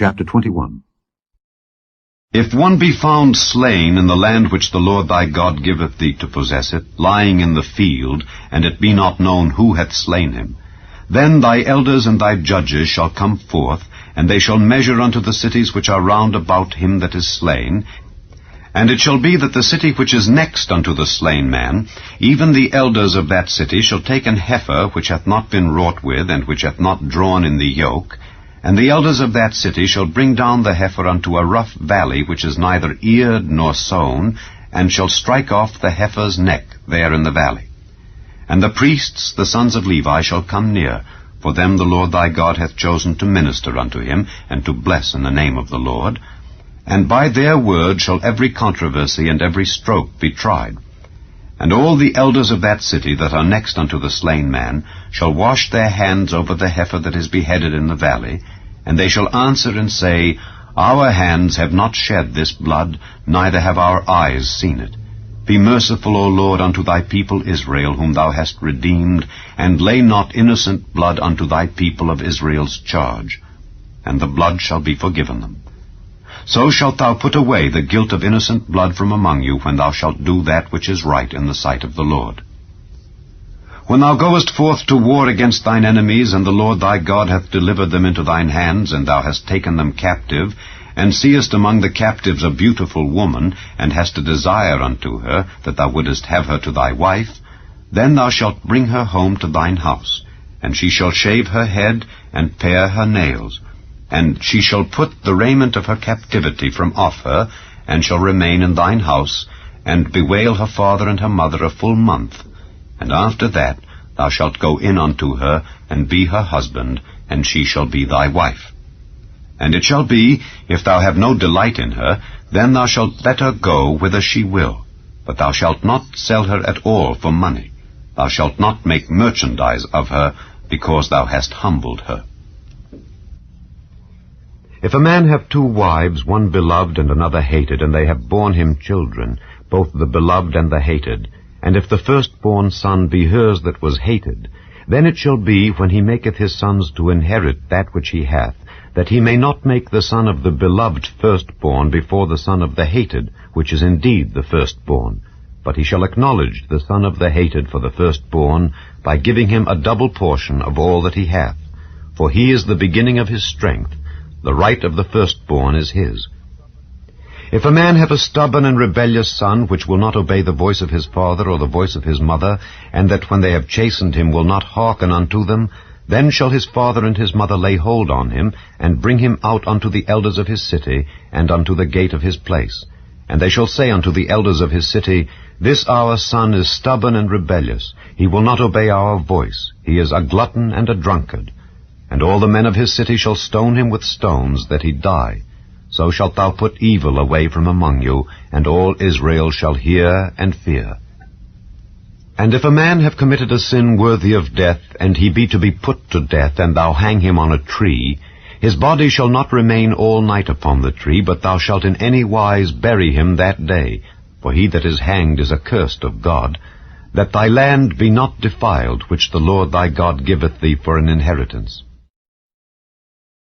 Chapter 21. If one be found slain in the land which the Lord thy God giveth thee to possess it, lying in the field, and it be not known who hath slain him, then thy elders and thy judges shall come forth, and they shall measure unto the cities which are round about him that is slain. And it shall be that the city which is next unto the slain man, even the elders of that city shall take an heifer which hath not been wrought with, and which hath not drawn in the yoke, and the elders of that city shall bring down the heifer unto a rough valley which is neither eared nor sown, and shall strike off the heifer's neck there in the valley. And the priests, the sons of Levi, shall come near, for them the Lord thy God hath chosen to minister unto him, and to bless in the name of the Lord. And by their word shall every controversy and every stroke be tried. And all the elders of that city that are next unto the slain man shall wash their hands over the heifer that is beheaded in the valley, and they shall answer and say, Our hands have not shed this blood, neither have our eyes seen it. Be merciful, O Lord, unto thy people Israel, whom thou hast redeemed, and lay not innocent blood unto thy people of Israel's charge. And the blood shall be forgiven them. So shalt thou put away the guilt of innocent blood from among you, when thou shalt do that which is right in the sight of the Lord. When thou goest forth to war against thine enemies, and the Lord thy God hath delivered them into thine hands, and thou hast taken them captive, and seest among the captives a beautiful woman, and hast a desire unto her, that thou wouldest have her to thy wife, then thou shalt bring her home to thine house, and she shall shave her head, and pare her nails, and she shall put the raiment of her captivity from off her, and shall remain in thine house, and bewail her father and her mother a full month. And after that thou shalt go in unto her, and be her husband, and she shall be thy wife. And it shall be, if thou have no delight in her, then thou shalt let her go whither she will. But thou shalt not sell her at all for money. Thou shalt not make merchandise of her, because thou hast humbled her. If a man have two wives, one beloved and another hated, and they have borne him children, both the beloved and the hated, and if the firstborn son be hers that was hated, then it shall be, when he maketh his sons to inherit that which he hath, that he may not make the son of the beloved firstborn before the son of the hated, which is indeed the firstborn. But he shall acknowledge the son of the hated for the firstborn, by giving him a double portion of all that he hath. For he is the beginning of his strength. The right of the firstborn is his. If a man have a stubborn and rebellious son, which will not obey the voice of his father or the voice of his mother, and that when they have chastened him will not hearken unto them, then shall his father and his mother lay hold on him, and bring him out unto the elders of his city, and unto the gate of his place. And they shall say unto the elders of his city, This our son is stubborn and rebellious. He will not obey our voice. He is a glutton and a drunkard. And all the men of his city shall stone him with stones, that he die. So shalt thou put evil away from among you, and all Israel shall hear and fear. And if a man have committed a sin worthy of death, and he be to be put to death, and thou hang him on a tree, his body shall not remain all night upon the tree, but thou shalt in any wise bury him that day. For he that is hanged is accursed of God, that thy land be not defiled, which the Lord thy God giveth thee for an inheritance.